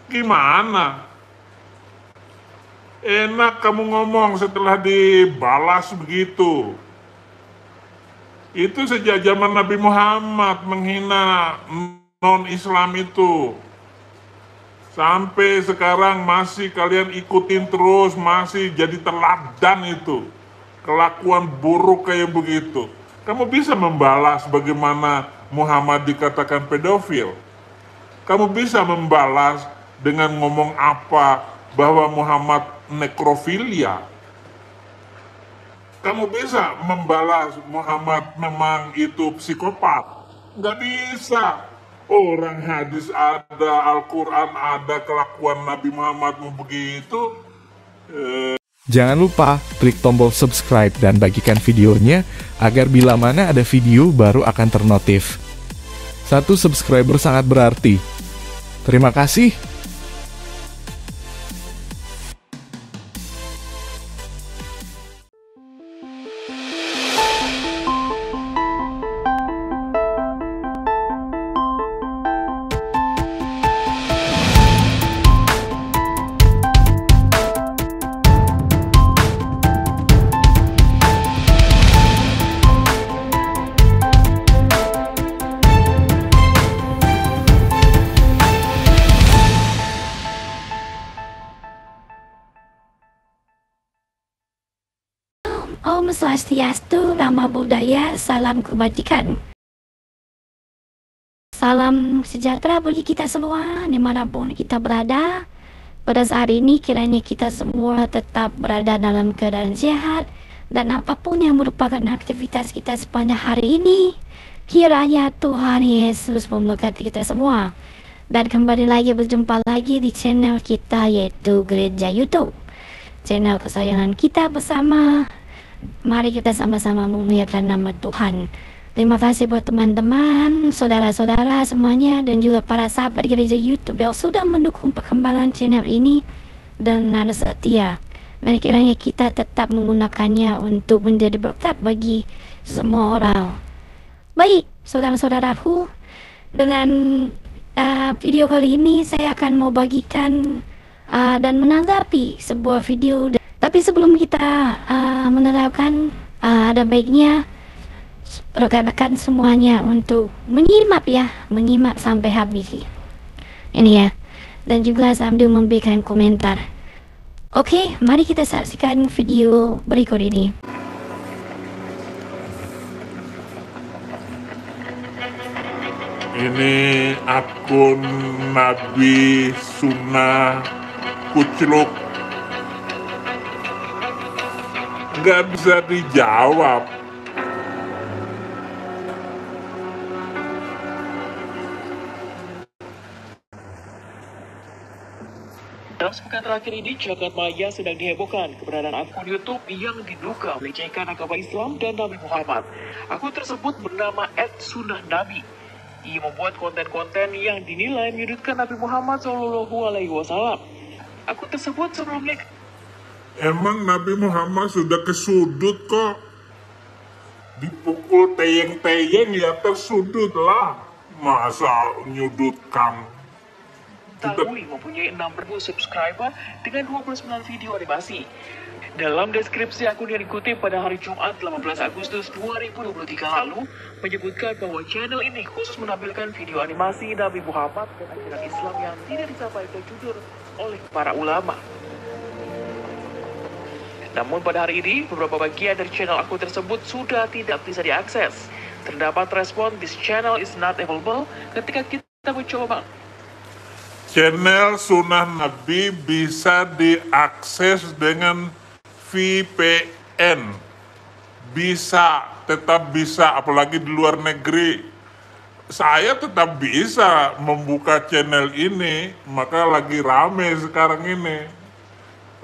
Gimana? Enak kamu ngomong setelah dibalas begitu. Itu sejak zaman Nabi Muhammad menghina non-Islam itu. Sampai sekarang masih kalian ikutin terus, masih jadi teladan itu. Kelakuan buruk kayak begitu. Kamu bisa membalas bagaimana Muhammad dikatakan pedofil. Kamu bisa membalas dengan ngomong apa bahwa Muhammad nekrofilia. Kamu bisa membalas Muhammad memang itu psikopat. Nggak bisa. Orang hadis ada, Al-Quran ada, kelakuan Nabi Muhammad begitu. Jangan lupa klik tombol subscribe dan bagikan videonya agar bila mana ada video baru akan ternotif. Satu subscriber sangat berarti. Terima kasih. Om Swastiastu, Nama Budaya, Salam Kebajikan. Salam sejahtera bagi kita semua, dimanapun kita berada. Pada saat ini, kiranya kita semua tetap berada dalam keadaan sehat, dan apapun yang merupakan aktivitas kita sepanjang hari ini, kiranya Tuhan Yesus memberkati kita semua. Dan kembali lagi berjumpa lagi di channel kita, yaitu Gereja YouTube, channel kesayangan kita bersama. Mari kita sama-sama memuliakan nama Tuhan. Terima kasih buat teman-teman, saudara-saudara semuanya, dan juga para sahabat Gereja YouTube yang sudah mendukung perkembangan channel ini dan nada setia. Mari kiranya kita tetap menggunakannya untuk menjadi berkat bagi semua orang. Baik, saudara-saudaraku, dengan video kali ini saya akan mau bagikan dan menanggapi sebuah video. Tapi sebelum kita menerapkan, ada baiknya rekan-rekan semuanya untuk menyimak sampai habis ini ya, dan juga sambil memberikan komentar. Oke, mari kita saksikan video berikut ini. Ini akun Nabi Sunnah Kucluk. Nggak bisa dijawab. Dalam sepekan terakhir ini, jagat maya sedang dihebohkan keberadaan akun YouTube yang diduga melecehkan agama Islam dan Nabi Muhammad. Akun tersebut bernama @sunnahnabi. Ia membuat konten-konten yang dinilai menyudutkan Nabi Muhammad SAW. Akun tersebut sebelumnya... Emang Nabi Muhammad sudah kesudut kok. Dipukul teyeng-teyeng ya tersudut lah. Masa nyudutkan. Tahui mempunyai 6.000 subscriber dengan 29 video animasi. Dalam deskripsi akun yang dikutip pada hari Jumat 18 Agustus 2023 lalu, menyebutkan bahwa channel ini khusus menampilkan video animasi Nabi Muhammad dan ajaran Islam yang tidak dicapai jujur oleh para ulama. Namun pada hari ini, beberapa bagian dari channel akun tersebut sudah tidak bisa diakses. Terdapat respon "This channel is not available" ketika kita mencoba. Channel Sunnah Nabi bisa diakses dengan VPN. Bisa, tetap bisa, apalagi di luar negeri. Saya tetap bisa membuka channel ini, maka lagi rame sekarang ini.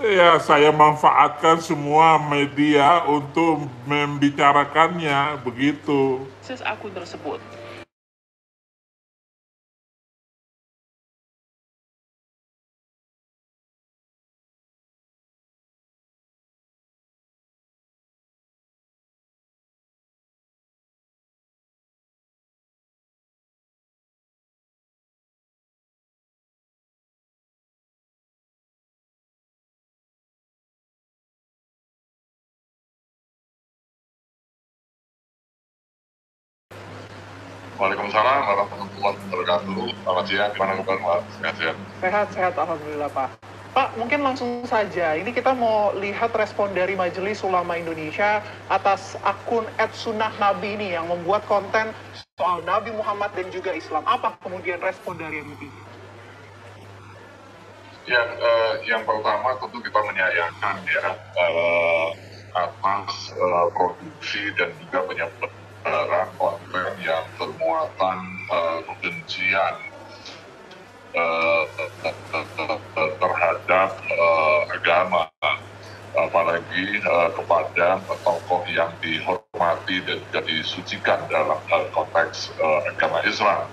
Ya, saya manfaatkan semua media untuk membicarakannya, begitu. Akses akun tersebut. Waalaikumsalam warahmatullahi wabarakatuh. Selamat siang, gimana kabar Mas? Sehat-sehat? Sehat, Alhamdulillah Pak. Pak, mungkin langsung saja, ini kita mau lihat respon dari Majelis Ulama Indonesia atas akun @sunnahnabi ini yang membuat konten soal Nabi Muhammad dan juga Islam. Apa kemudian respon dari MUI? Yang pertama tentu kita menyayangkan ya atas produksi dan juga penyebaran konten yang bermuatan kebencian terhadap agama, apalagi kepada tokoh yang dihormati dan juga disucikan dalam konteks agama Islam.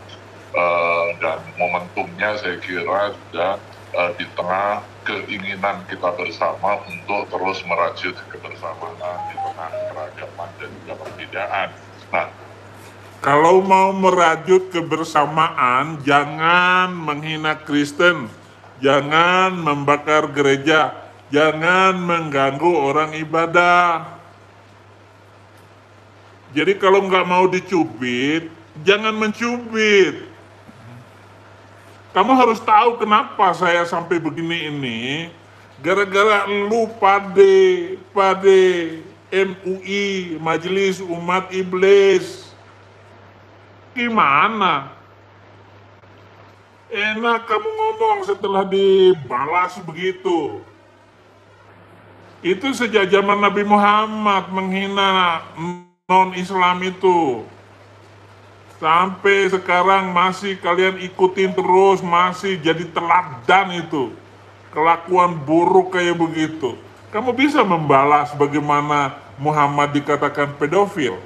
Dan momentumnya saya kira juga di tengah keinginan kita bersama untuk terus merajut kebersamaan di tengah keragaman dan juga perbedaan. Nah, kalau mau merajut kebersamaan, jangan menghina Kristen, jangan membakar gereja, jangan mengganggu orang ibadah. Jadi kalau nggak mau dicubit, jangan mencubit. Kamu harus tahu kenapa saya sampai begini ini. Gara-gara lu pade MUI, Majelis Umat Iblis. Gimana? Enak kamu ngomong setelah dibalas begitu. Itu sejak zaman Nabi Muhammad menghina non-Islam itu. Sampai sekarang masih kalian ikutin terus, masih jadi teladan itu. Kelakuan buruk kayak begitu. Kamu bisa membalas bagaimana Muhammad dikatakan pedofil.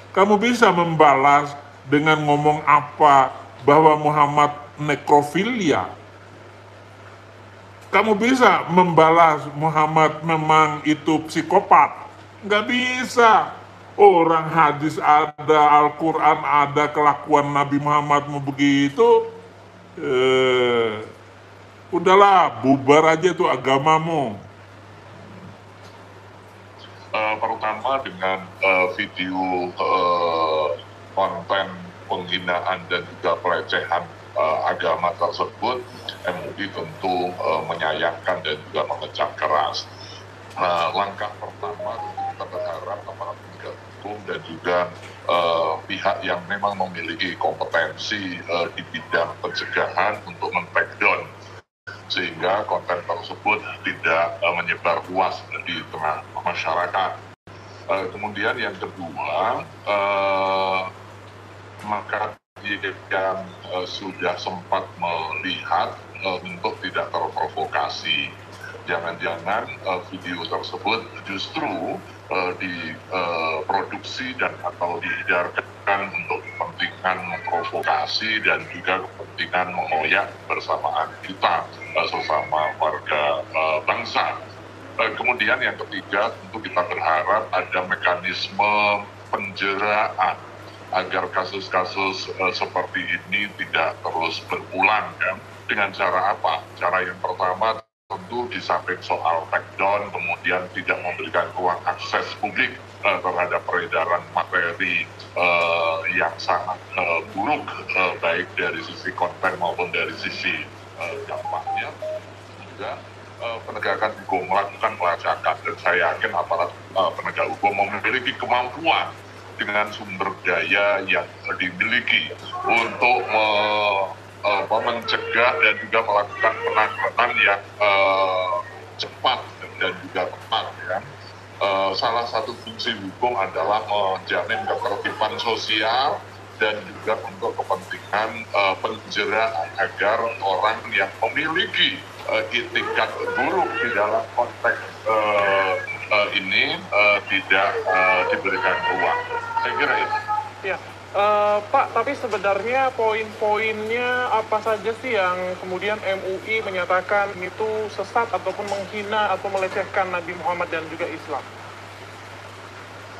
Kamu bisa membalas dengan ngomong apa bahwa Muhammad nekrofilia. Kamu bisa membalas Muhammad memang itu psikopat. Nggak bisa. Orang hadis ada, Al-Quran ada, kelakuan Nabi Muhammad mau begitu. Udahlah, bubar aja tuh agamamu. Pertama dengan video konten penghinaan dan juga pelecehan agama tersebut, MUI tentu menyayangkan dan juga mengecam keras. Langkah pertama kita berharap aparat penegak hukum dan juga pihak yang memang memiliki kompetensi di bidang pencegahan untuk men-takedown sehingga konten tersebut tidak menyebar luas di tengah masyarakat. Kemudian yang kedua, maka yang sudah sempat melihat untuk tidak terprovokasi. Jangan-jangan video tersebut justru diproduksi dan atau diedarkan untuk kepentingan memprovokasi dan juga kepentingan mengoyak bersamaan kita sesama warga bangsa. Kemudian yang ketiga tentu kita berharap ada mekanisme penjeraan agar kasus-kasus seperti ini tidak terus berulang kan. Dengan cara apa? Cara yang pertama tentu di samping soal takedown, kemudian tidak memberikan ruang akses publik terhadap peredaran materi yang sangat buruk, baik dari sisi konten maupun dari sisi dampaknya. Juga penegakan hukum melakukan pelacakan, dan saya yakin aparat penegak hukum memiliki kemampuan dengan sumber daya yang dimiliki untuk mencegah dan juga melakukan penanganan yang cepat dan juga tepat ya. Salah satu fungsi hukum adalah menjamin ketertiban sosial dan juga untuk kepentingan penjeraan agar orang yang memiliki itikat buruk di dalam konteks ini tidak diberikan ruang. Saya kira itu. Ya, Pak, tapi sebenarnya poin-poinnya apa saja sih yang kemudian MUI menyatakan itu sesat ataupun menghina atau melecehkan Nabi Muhammad dan juga Islam?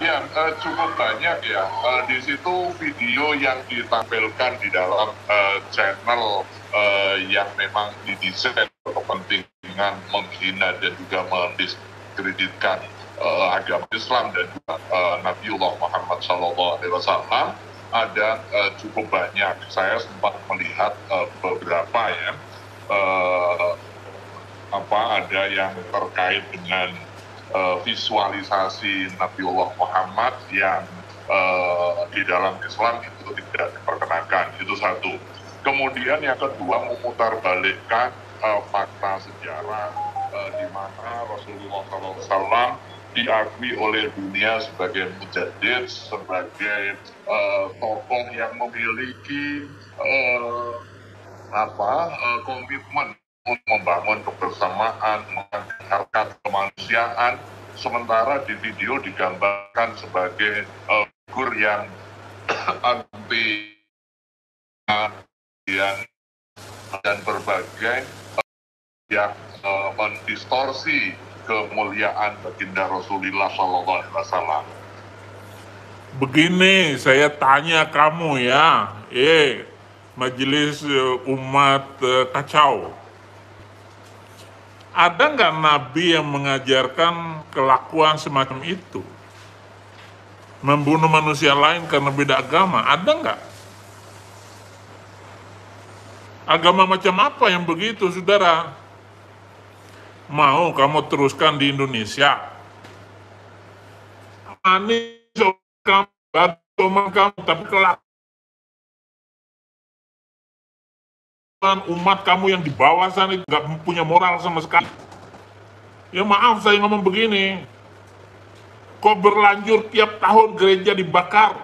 Ya, cukup banyak ya. Di situ video yang ditampilkan di dalam channel yang memang didesain kepentingan menghina dan juga mendiskreditkan agama Islam dan juga Nabiullah Muhammad SAW ada cukup banyak. Saya sempat melihat beberapa ya, ada yang terkait dengan visualisasi Nabiullah Muhammad yang di dalam Islam itu tidak diperkenakan. Itu satu. Kemudian yang kedua, memutarbalikkan fakta sejarah di mana Rasulullah SAW diakui oleh dunia sebagai mujaddid, sebagai tokoh yang memiliki komitmen untuk membangun kebersamaan, mengangkat kemanusiaan, sementara di video digambarkan sebagai figur yang anti dan berbagai yang mendistorsi kemuliaan baginda Rasulullah SAW. Begini, saya tanya kamu ya, majelis umat kacau. Ada nggak Nabi yang mengajarkan kelakuan semacam itu? Membunuh manusia lain karena beda agama, ada nggak? Agama macam apa yang begitu, saudara? Mau kamu teruskan di Indonesia? Ini kamu, tapi kelakuan umat kamu yang di bawah sana itu nggak punya moral sama sekali. Ya maaf saya ngomong begini, kok berlanjur tiap tahun gereja dibakar?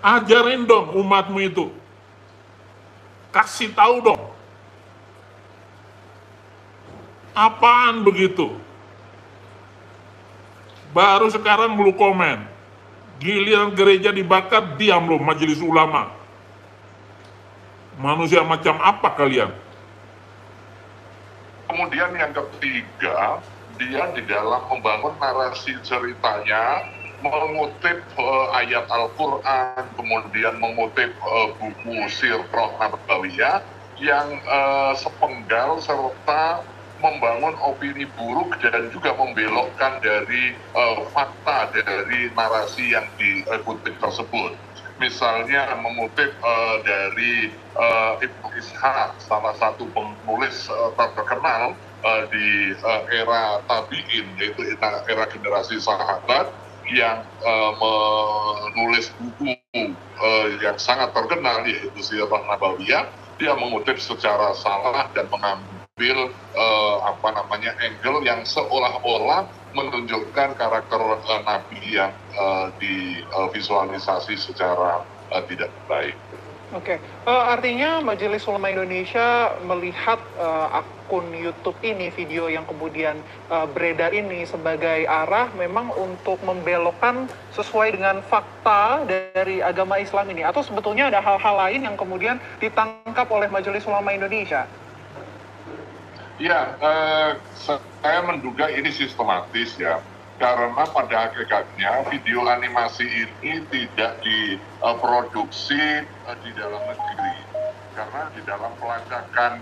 Ajarin dong umatmu itu, kasih tahu dong, apaan begitu? Baru sekarang lu komen, giliran gereja dibakar diam lo majelis ulama. Manusia macam apa kalian? Kemudian yang ketiga, dia di dalam membangun narasi ceritanya mengutip ayat Al-Quran, kemudian mengutip buku Sirah Nabawiyah yang sepenggal serta membangun opini buruk dan juga membelokkan dari fakta dari narasi yang dikutip tersebut. Misalnya mengutip dari Ibnu Ishaq, salah satu penulis terkenal di era tabi'in, yaitu era generasi sahabat, yang menulis buku yang sangat terkenal yaitu Sirah Nabawiyah. Dia mengutip secara salah dan mengambil angle yang seolah-olah menunjukkan karakter Nabi yang divisualisasi secara tidak baik. Oke, artinya Majelis Ulama Indonesia melihat akun YouTube ini, video yang kemudian beredar ini sebagai arah memang untuk membelokkan sesuai dengan fakta dari agama Islam ini, atau sebetulnya ada hal-hal lain yang kemudian ditangkap oleh Majelis Ulama Indonesia? Ya, saya menduga ini sistematis ya. Karena pada hakikatnya video animasi ini tidak diproduksi di dalam negeri. Karena di dalam pelacakan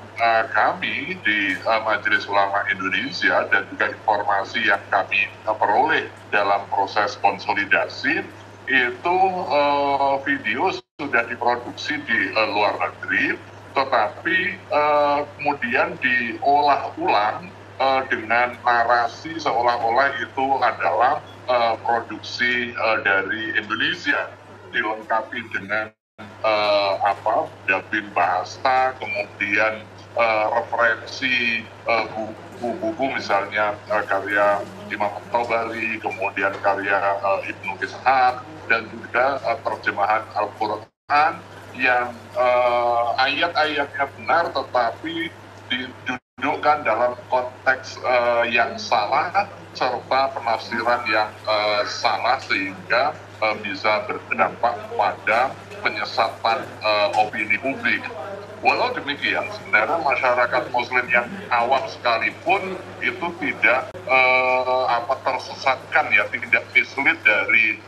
kami di Majelis Ulama Indonesia dan juga informasi yang kami peroleh dalam proses konsolidasi, itu video sudah diproduksi di luar negeri, tetapi kemudian diolah ulang dengan narasi seolah-olah itu adalah produksi dari Indonesia, dilengkapi dengan dubbing bahasa, kemudian referensi buku-buku misalnya karya Imam At-Tabari, kemudian karya Ibnu Ishaq, dan juga terjemahan Al-Quran yang ayat-ayatnya benar tetapi didudukkan dalam konteks yang salah serta penafsiran yang salah sehingga bisa berdampak pada penyesatan opini publik. Walau demikian, sebenarnya masyarakat Muslim yang awam sekalipun itu tidak tersesatkan ya, tidak mislead dari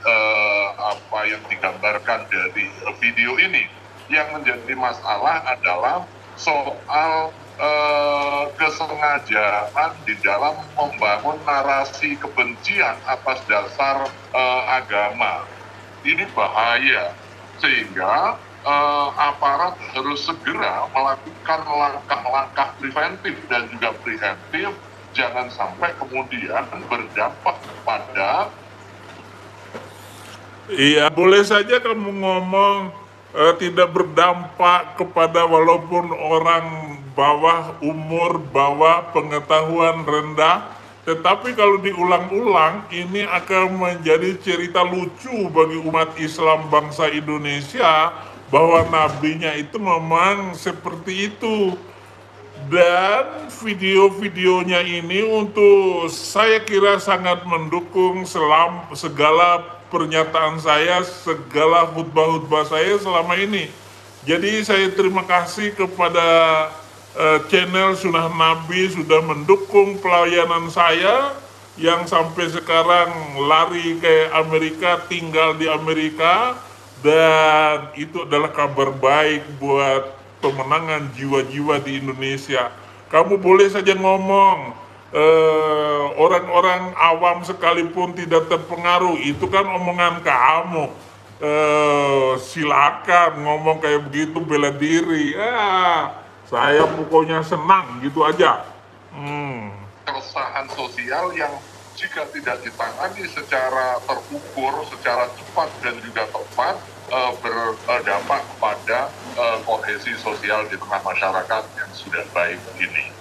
apa yang digambarkan dari video ini. Yang menjadi masalah adalah soal kesengajaan di dalam membangun narasi kebencian atas dasar agama. Ini bahaya, sehingga aparat harus segera melakukan langkah-langkah preventif dan juga preventif, jangan sampai kemudian berdampak pada. Iya, boleh saja kamu ngomong tidak berdampak kepada walaupun orang bawah umur, bawah pengetahuan rendah, tetapi kalau diulang-ulang ini akan menjadi cerita lucu bagi umat Islam bangsa Indonesia bahwa nabinya itu memang seperti itu. Dan video-videonya ini untuk saya kira sangat mendukung segala pernyataan saya, segala khutbah-khutbah saya selama ini. Jadi saya terima kasih kepada channel Sunnah Nabi sudah mendukung pelayanan saya yang sampai sekarang lari ke Amerika, tinggal di Amerika, dan itu adalah kabar baik buat pemenangan jiwa-jiwa di Indonesia. Kamu boleh saja ngomong, orang-orang awam sekalipun tidak terpengaruh, itu kan omongan kamu. Silakan ngomong kayak begitu, bela diri. Saya pokoknya senang gitu aja. Keresahan sosial yang jika tidak ditangani secara terukur, secara cepat dan juga tepat, berdampak kepada kohesi sosial di tengah masyarakat yang sudah baik ini.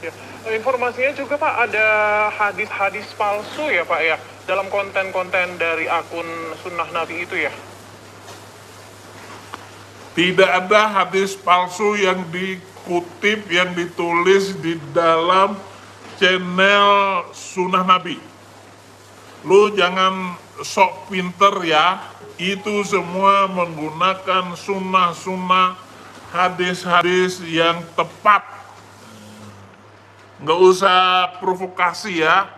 Ya. Informasinya juga Pak, ada hadis-hadis palsu ya Pak ya, dalam konten-konten dari akun Sunnah Nabi itu ya? Tidak ada hadis palsu yang dikutip, yang ditulis di dalam channel Sunnah Nabi. Lu jangan sok pinter ya, itu semua menggunakan sunnah-sunnah, hadis-hadis yang tepat. Nggak usah provokasi ya.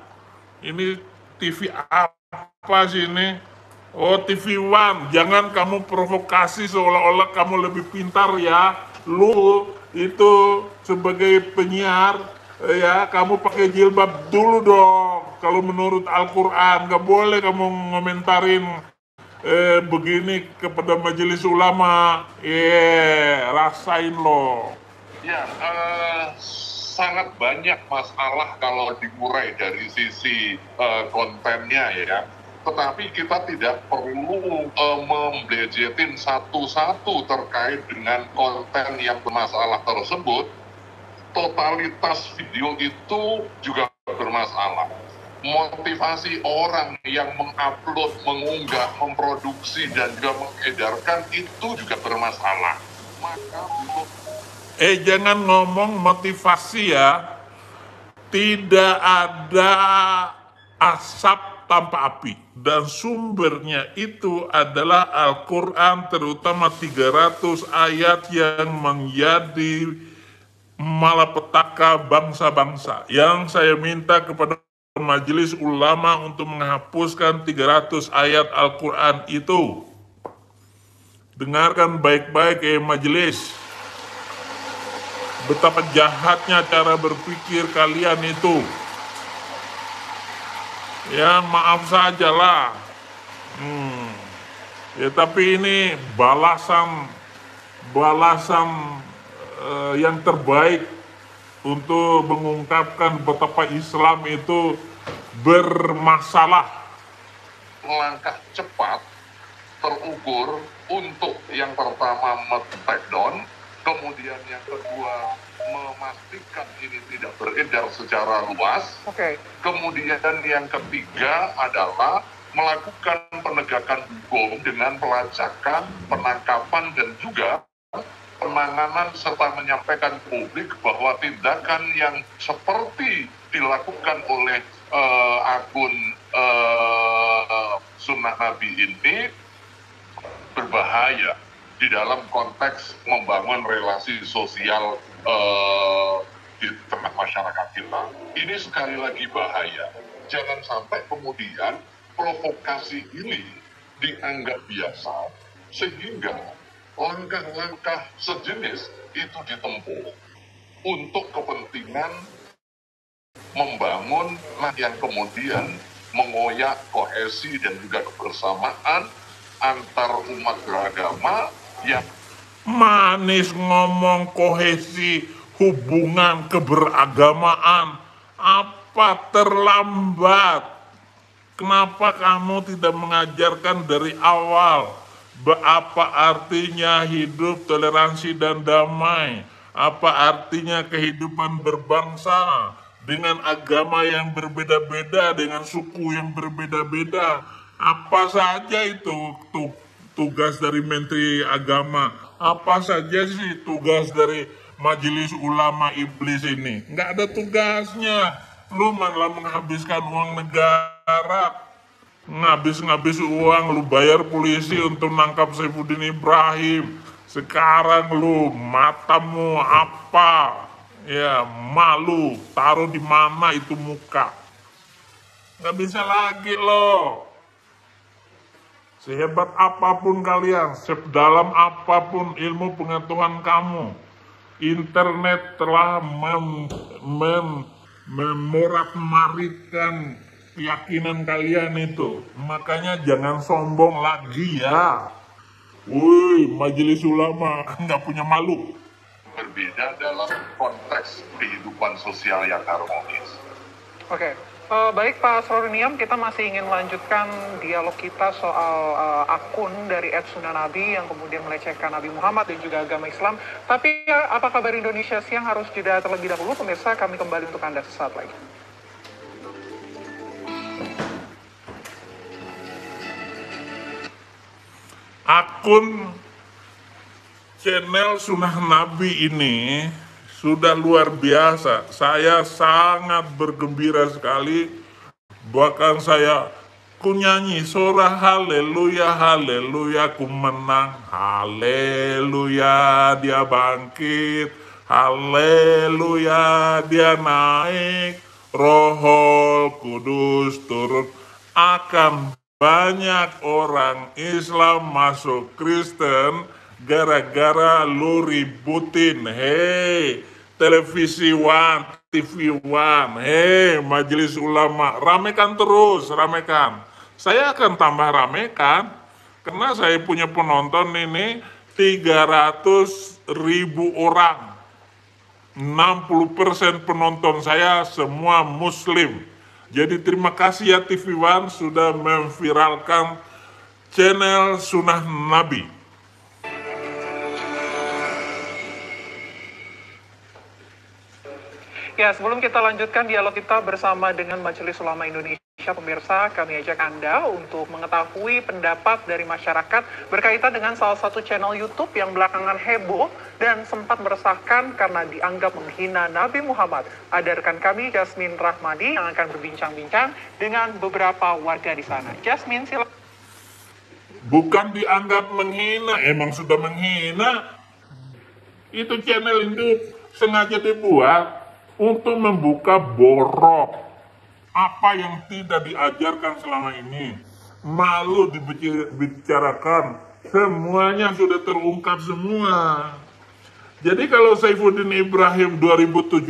Ini TV apa sih ini? Oh, TV One. Jangan kamu provokasi seolah-olah kamu lebih pintar ya. Lu itu sebagai penyiar ya, kamu pakai jilbab dulu dong. Kalau menurut Al-Quran, nggak boleh kamu ngomentarin begini kepada majelis ulama. Rasain loh. Ya, sangat banyak masalah kalau diurai dari sisi kontennya ya. Tetapi kita tidak perlu membudgetin satu-satu terkait dengan konten yang bermasalah tersebut. Totalitas video itu juga bermasalah. Motivasi orang yang mengupload, mengunggah, memproduksi, dan juga mengedarkan itu juga bermasalah. Maka jangan ngomong motivasi ya. Tidak ada asap tanpa api. Dan sumbernya itu adalah Al-Quran, terutama 300 ayat yang menjadi malapetaka bangsa-bangsa. Yang saya minta kepada majelis ulama untuk menghapuskan 300 ayat Al-Quran itu. Dengarkan baik-baik majelis. Betapa jahatnya cara berpikir kalian itu. Ya maaf sajalah. Ya tapi ini balasan yang terbaik untuk mengungkapkan betapa Islam itu bermasalah. Langkah cepat, terukur untuk yang pertama take down, kemudian yang kedua memastikan ini tidak beredar secara luas. Kemudian yang ketiga adalah melakukan penegakan hukum dengan pelacakan, penangkapan, dan juga penanganan serta menyampaikan ke publik bahwa tindakan yang seperti dilakukan oleh akun Sunnah Nabi ini berbahaya di dalam konteks membangun relasi sosial di tengah masyarakat kita. Ini sekali lagi bahaya. Jangan sampai kemudian provokasi ini dianggap biasa sehingga langkah-langkah sejenis itu ditempuh. untuk kepentingan membangun yang kemudian mengoyak kohesi dan juga kebersamaan antar umat beragama yang manis ngomong kohesi hubungan keberagamaan. Apa terlambat? Kenapa kamu tidak mengajarkan dari awal apa artinya hidup toleransi dan damai? Apa artinya kehidupan berbangsa dengan agama yang berbeda-beda, dengan suku yang berbeda-beda? Apa saja itu tugas dari Menteri Agama? Apa saja sih tugas dari Majelis Ulama Iblis ini? Nggak ada tugasnya. Lu malah menghabiskan uang negara, ngabis uang, lu bayar polisi untuk nangkap Saifuddin Ibrahim. Sekarang lu matamu apa? Ya malu, taruh di mana itu muka? Nggak bisa lagi loh. Sehebat apapun kalian, sedalam apapun ilmu pengetahuan kamu, internet telah memorat-maritkan keyakinan kalian itu. Makanya jangan sombong lagi ya. Woi, Majelis Ulama nggak punya malu. berbeda dalam konteks kehidupan sosial yang harmonis. Oke. Baik Pak Asroruniam, kita masih ingin melanjutkan dialog kita soal akun dari @sunanabi yang kemudian melecehkan Nabi Muhammad dan juga agama Islam. Tapi apa kabar Indonesia Siang harus jeda terlebih dahulu. Pemirsa, kami kembali untuk Anda sesaat lagi. Akun channel Sunnah Nabi ini sudah luar biasa. Saya sangat bergembira sekali. Bahkan saya nyanyi surah haleluya, haleluya, ku menang, haleluya, dia bangkit, haleluya, dia naik, Rohul Kudus turun. Akan banyak orang Islam masuk Kristen gara-gara lu ributin. Hei, Televisi One, TV One, hei Majelis Ulama, ramekan terus, ramekan. Saya akan tambah ramekan, karena saya punya penonton ini 300.000 orang. 60% penonton saya semua Muslim. Jadi terima kasih ya TV One sudah memviralkan channel Sunnah Nabi. Ya, sebelum kita lanjutkan dialog kita bersama dengan Majelis Ulama Indonesia, pemirsa, kami ajak Anda untuk mengetahui pendapat dari masyarakat berkaitan dengan salah satu channel YouTube yang belakangan heboh dan sempat meresahkan karena dianggap menghina Nabi Muhammad. Ada rekan kami, Jasmine Rahmadi, yang akan berbincang-bincang dengan beberapa warga di sana. Jasmine, silakan. Bukan dianggap menghina, emang sudah menghina. Itu channel itu sengaja dibuat untuk membuka borok apa yang tidak diajarkan selama ini. Malu dibicarakan, semuanya sudah terungkap semua. Jadi kalau Saifuddin Ibrahim 2017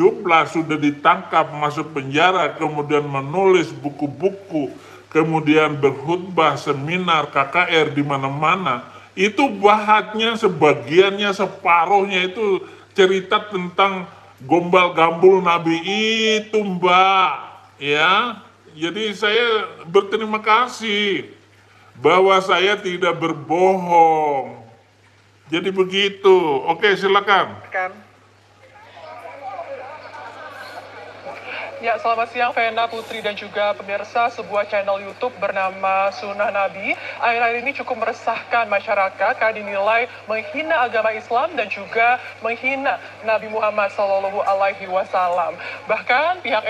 sudah ditangkap, masuk penjara, kemudian menulis buku-buku, kemudian berkhutbah, seminar, KKR di mana-mana, itu bahannya sebagiannya, separuhnya itu cerita tentang gombal-gambul Nabi itu, Mbak, ya. Jadi saya berterima kasih bahwa saya tidak berbohong. Jadi begitu. Oke, silakan. Ya, selamat siang Vena, Putri, dan juga pemirsa. Sebuah channel YouTube bernama Sunnah Nabi akhir-akhir ini cukup meresahkan masyarakat karena dinilai menghina agama Islam dan juga menghina Nabi Muhammad SAW. Bahkan pihak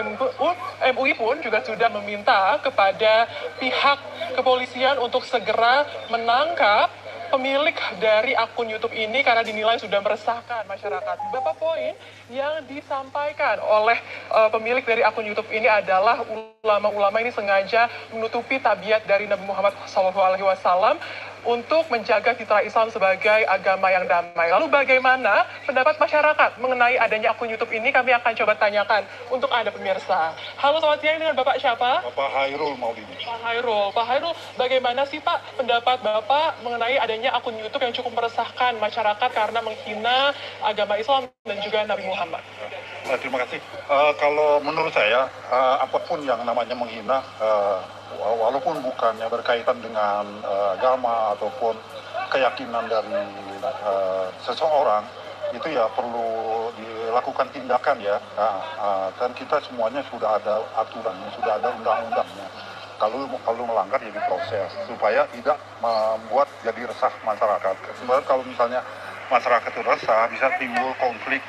MUI pun juga sudah meminta kepada pihak kepolisian untuk segera menangkap pemilik dari akun YouTube ini karena dinilai sudah meresahkan masyarakat. Beberapa poin yang disampaikan oleh pemilik dari akun YouTube ini adalah ulama-ulama ini sengaja menutupi tabiat dari Nabi Muhammad SAW untuk menjaga citra Islam sebagai agama yang damai. Lalu bagaimana pendapat masyarakat mengenai adanya akun YouTube ini? Kami akan coba tanyakan untuk Anda pemirsa. Halo, selamat siang, dengan Bapak siapa? Bapak Hairul Maulidi. Pak Hairul, bagaimana sih Pak pendapat Bapak mengenai adanya akun YouTube yang cukup meresahkan masyarakat karena menghina agama Islam dan juga Nabi Muhammad? Terima kasih. Kalau menurut saya, apapun yang namanya menghina, walaupun bukannya berkaitan dengan agama ataupun keyakinan dari seseorang, itu ya perlu dilakukan tindakan ya. Dan kita semuanya sudah ada aturannya, sudah ada undang-undangnya. Kalau melanggar ya diproses supaya tidak membuat jadi resah masyarakat. Sebenarnya kalau misalnya masyarakat itu resah, bisa timbul konflik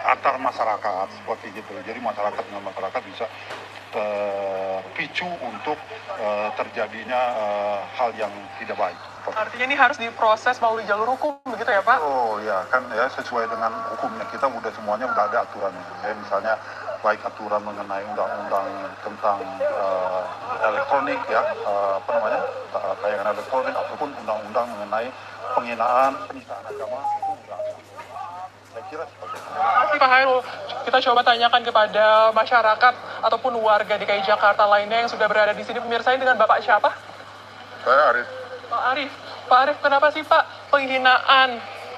antar masyarakat seperti gitu. Jadi masyarakat dengan masyarakat bisa terpicu untuk terjadinya hal yang tidak baik. Artinya ini harus diproses melalui jalur hukum, begitu ya Pak? Oh ya, kan ya sesuai dengan hukumnya, kita semuanya udah ada aturannya. Ya, misalnya baik aturan mengenai undang-undang tentang elektronik ya, tayangan elektronik, ataupun undang-undang mengenai penghinaan, penistaan agama, itu udah ada. Saya kira seperti itu. Terima kasih Pak Hairul. Kita coba tanyakan kepada masyarakat ataupun warga DKI Jakarta lainnya yang sudah berada di sini. Pemirsa, ini dengan Bapak siapa? Saya Arif. Pak Arif, kenapa sih Pak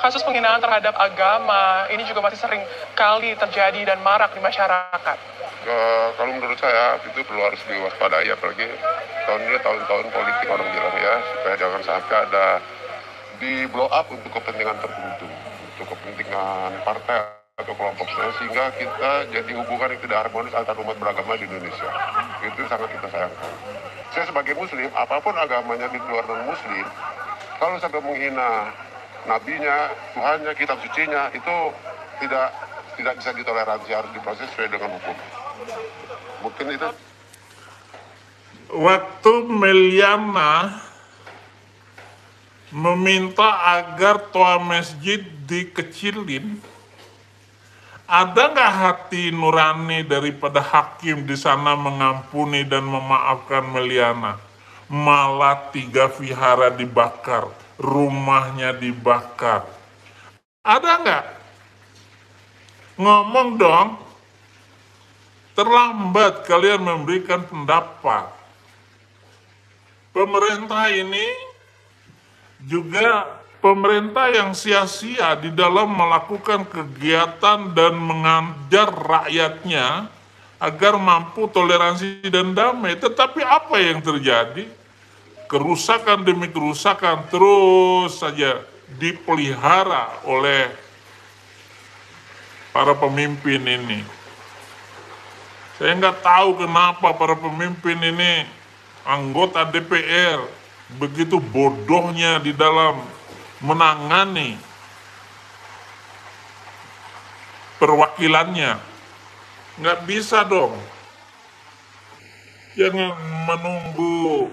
kasus penghinaan terhadap agama ini juga masih sering kali terjadi dan marak di masyarakat? Kalau menurut saya itu perlu harus diwaspadai, apalagi tahun ini tahun politik orang bilang ya, supaya jangan sampai ada di blow up untuk kepentingan tertentu, untuk kepentingan partai atau kelompok sehingga kita jadi hubungan yang tidak harmonis antar umat beragama di Indonesia. Itu sangat kita sayangkan. Saya sebagai muslim, apapun agamanya di luar non-muslim, kalau sampai menghina nabinya, Tuhannya, kitab sucinya, itu tidak bisa ditoleransi, harus diproses sesuai dengan hukum. Mungkin itu. Waktu Meliana meminta agar toa masjid dikecilin, ada nggak hati nurani daripada hakim di sana mengampuni dan memaafkan Meliana? Malah 3 vihara dibakar, rumahnya dibakar. Ada nggak? Ngomong dong. Terlambat kalian memberikan pendapat. Pemerintah ini juga pemerintah yang sia-sia di dalam melakukan kegiatan dan mengajar rakyatnya agar mampu toleransi dan damai. Tetapi apa yang terjadi? Kerusakan demi kerusakan terus saja dipelihara oleh para pemimpin ini. Saya nggak tahu kenapa para pemimpin ini, anggota DPR, begitu bodohnya di dalam menangani perwakilannya. Nggak bisa dong. Jangan menunggu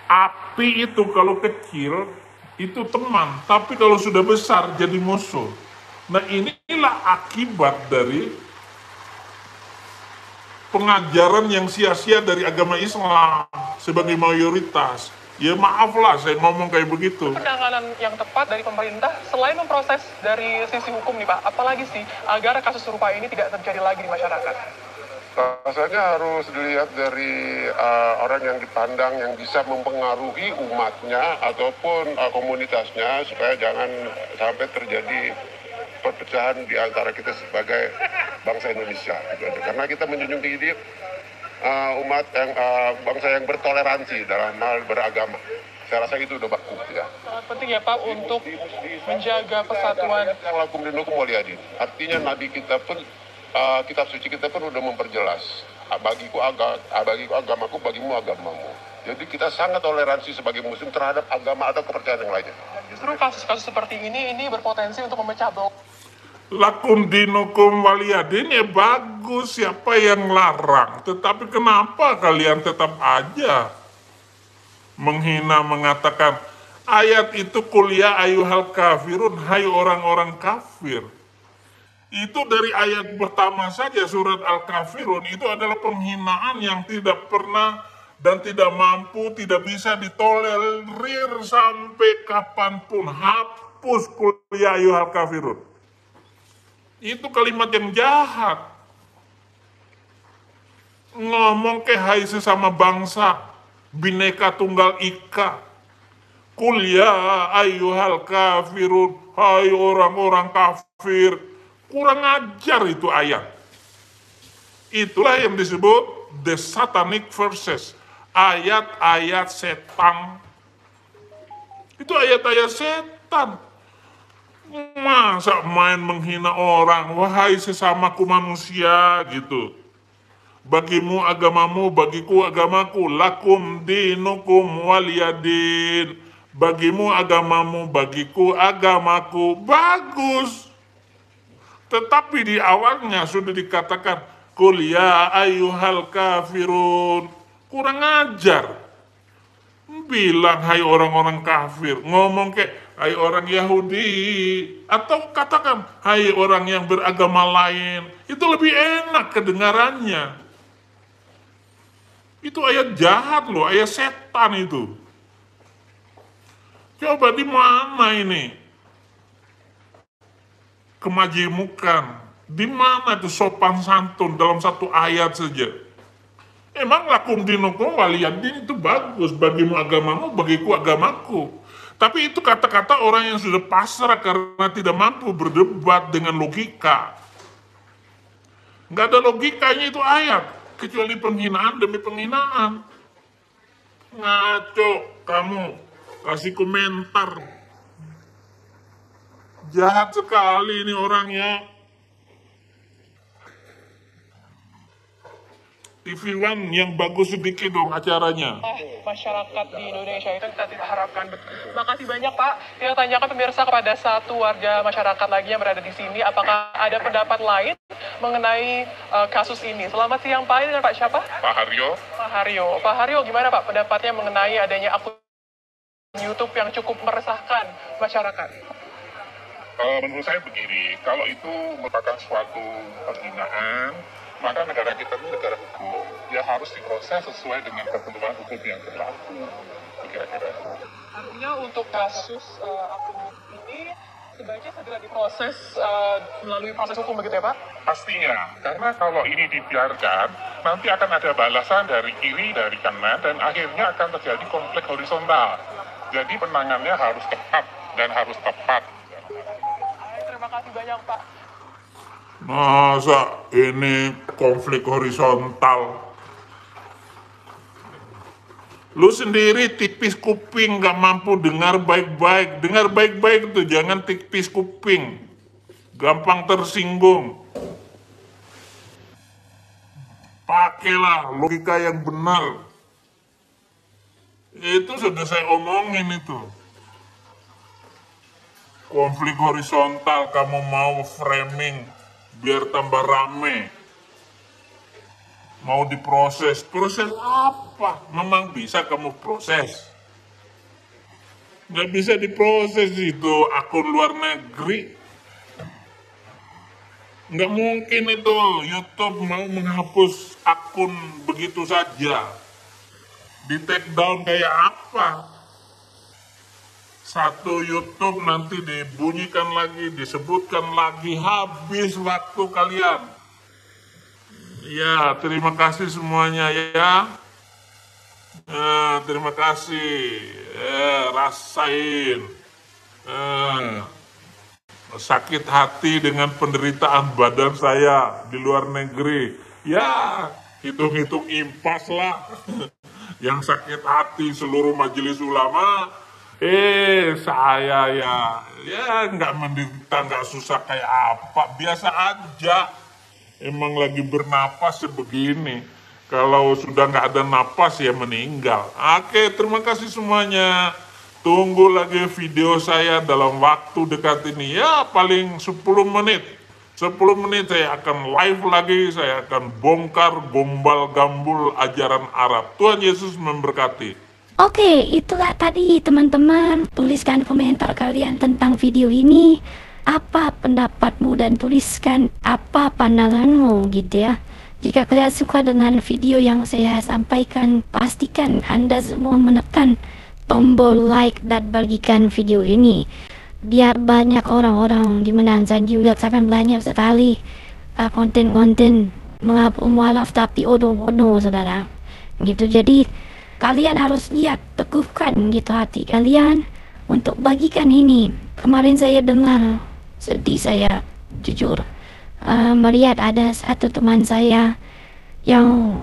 api itu kalau kecil, itu teman. Tapi kalau sudah besar jadi musuh. Nah inilah akibat dari pengajaran yang sia-sia dari agama Islam sebagai mayoritas. Ya maaflah saya ngomong kayak begitu. Penanganan yang tepat dari pemerintah selain memproses dari sisi hukum nih Pak, apalagi sih agar kasus serupa ini tidak terjadi lagi di masyarakat? Rasanya harus dilihat dari orang yang dipandang yang bisa mempengaruhi umatnya ataupun komunitasnya supaya jangan sampai terjadi perpecahan di antara kita sebagai bangsa Indonesia. Karena kita menjunjung tinggi umat yang bangsa yang bertoleransi dalam hal beragama. Saya rasa itu udah baku ya. Sangat penting ya Pak untuk menjaga persatuan. Yang lakum dinukum waliyadin. Artinya Nabi kita pun kitab suci kita pun udah memperjelas. Bagiku agamaku, bagimu agamamu. Jadi kita sangat toleransi sebagai muslim terhadap agama atau kepercayaan yang lainnya. Justru kasus-kasus seperti ini berpotensi untuk memecah belah. Lakum dinukum waliyadin ya bagus, siapa yang larang. Tetapi kenapa kalian tetap aja menghina, mengatakan ayat itu kuliah ayuhal kafirun, hai orang-orang kafir. Itu dari ayat pertama saja surat Al-Kafirun itu adalah penghinaan yang tidak pernah dan tidak mampu, tidak bisa ditolerir sampai kapanpun. Hapus kuliah ayyuhal kafirun. Itu kalimat yang jahat. Ngomong ke hai sesama bangsa, bineka tunggal ika. Kuliah ayyuhal kafirun, hai orang-orang kafir. Kurang ajar itu ayat. Itulah yang disebut the satanic verses. Ayat-ayat setan. Itu ayat-ayat setan. Masa main menghina orang, wahai sesamaku manusia gitu. Bagimu agamamu, bagiku agamaku, lakum dinukum waliyadin. Bagimu agamamu, bagiku agamaku. Bagus. Tetapi di awalnya sudah dikatakan, Qul ya ayyuhal kafirun. Kurang ajar. Bilang hai orang-orang kafir. Ngomong kayak hai orang Yahudi. Atau katakan hai orang yang beragama lain. Itu lebih enak kedengarannya. Itu ayat jahat loh, ayat setan itu. Coba di mana ini kemajemukan? Di mana itu sopan santun dalam satu ayat saja? Emang lakum dinukum waliyadin itu bagus, bagimu agamamu, bagiku agamaku. Tapi itu kata-kata orang yang sudah pasrah karena tidak mampu berdebat dengan logika. Nggak ada logikanya itu ayat, kecuali penghinaan demi penghinaan. Ngaco kamu, kasih komentar. Jahat sekali ini orangnya. TV One yang bagus sedikit dong acaranya. Masyarakat di Indonesia itu kita tidak harapkan. Makasih banyak Pak. Yang tanyakan pemirsa kepada satu warga masyarakat lagi yang berada di sini, apakah ada pendapat lain mengenai kasus ini? Selamat siang Pak, dengan Pak siapa? Pak Haryo. Pak Haryo. Pak Haryo, gimana Pak pendapatnya mengenai adanya akun YouTube yang cukup meresahkan masyarakat? Menurut saya begini, kalau itu merupakan suatu penghinaan, maka negara kita ini negara hukum, ya harus diproses sesuai dengan ketentuan hukum yang berlaku. Kira-kira. Artinya untuk kasus akun ini sebaiknya segera diproses melalui proses hukum begitu ya Pak? Pastinya, karena kalau ini dibiarkan, nanti akan ada balasan dari kiri, dari kanan, dan akhirnya akan terjadi konflik horizontal. Jadi penanganannya harus tepat dan harus tepat. Terima kasih banyak Pak. Masa ini konflik horizontal? Lu sendiri tipis kuping, gak mampu dengar baik-baik. Dengar baik-baik tuh, jangan tipis kuping. Gampang tersinggung. Pakailah logika yang benar. Itu sudah saya omongin itu. Konflik horizontal, kamu mau framing biar tambah rame. Mau diproses. Proses apa? Memang bisa kamu proses? Nggak bisa diproses itu akun luar negeri. Nggak mungkin itu YouTube mau menghapus akun begitu saja. Di take down kayak apa? Satu YouTube nanti dibunyikan lagi, disebutkan lagi, habis waktu kalian. Ya, terima kasih semuanya ya. Terima kasih. Rasain. Sakit hati dengan penderitaan badan saya di luar negeri. Ya, hitung-hitung impas lah. Yang sakit hati seluruh majelis ulama. Saya ya nggak menderita, nggak susah kayak apa, biasa aja. Emang lagi bernapas sebegini. Kalau sudah nggak ada napas ya meninggal. Oke, terima kasih semuanya. Tunggu lagi video saya dalam waktu dekat ini. Ya paling 10 menit. 10 menit saya akan live lagi. Saya akan bongkar gombal gambul ajaran Arab. Tuhan Yesus memberkati. Oke, itulah tadi teman-teman. Tuliskan komentar kalian tentang video ini. Apa pendapatmu dan tuliskan apa pandanganmu gitu ya. Jika kalian suka dengan video yang saya sampaikan, pastikan Anda semua menekan tombol like dan bagikan video ini, biar banyak orang-orang di Menanzan juga akan banyak sekali konten-konten mengapa mualaf tapi odo-odo, saudara. Gitu. Jadi kalian harus lihat, teguhkan gitu hati kalian untuk bagikan ini. Kemarin saya dengar, sedih saya jujur, melihat ada satu teman saya yang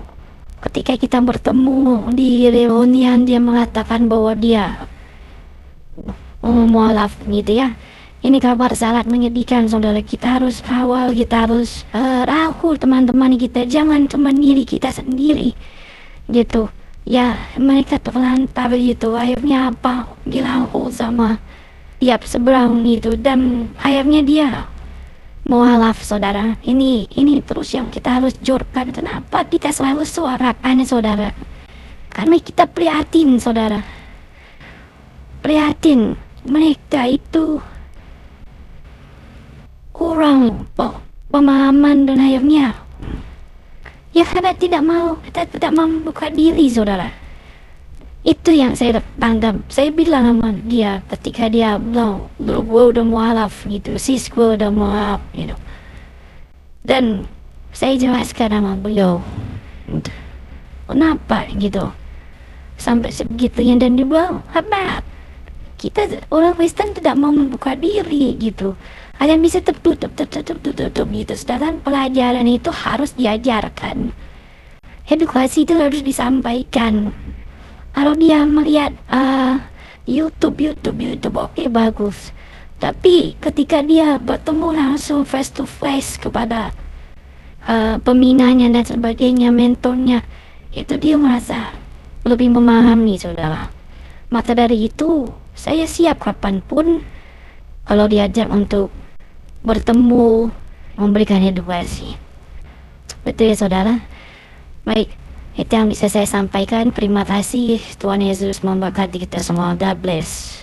ketika kita bertemu di reunian, dia mengatakan bahwa dia mualaf gitu ya. Ini kabar sangat menyedihkan, saudara. Kita harus kawal, kita harus rangkul teman-teman kita, jangan cuma diri kita sendiri gitu ya. Mereka terlantar gitu, akhirnya apa, dirangkul sama tiap seberang gitu, dan akhirnya dia mualaf, saudara. Ini terus yang kita harus jorkan. Kenapa kita selalu suarakan, saudara? Karena kita prihatin, saudara. Prihatin mereka itu kurang pemahaman, dan akhirnya ya karena tidak mau membuka diri, saudara. Itu yang saya tanggap. Saya bilang sama dia ketika dia bilang, bro, gue udah mualaf gitu, sis gue udah mualaf gitu. Dan saya jelaskan sama beliau kenapa gitu sampai sebegitunya, dan dia bilang, apa, kita orang Kristen tidak mau membuka diri gitu, hanya bisa tertutup gitu. Sedangkan pelajaran itu harus diajarkan, edukasi itu harus disampaikan. Kalau dia melihat YouTube, oke, bagus. Tapi ketika dia bertemu langsung face to face kepada pembinanya dan sebagainya, mentornya, itu dia merasa lebih memahami, saudara. Maka dari itu, saya siap kapanpun kalau diajak untuk bertemu, memberikan edukasi. Betul ya, saudara? Baik, itu yang bisa saya sampaikan. Terima kasih. Tuhan Yesus memberkati kita semua. God bless.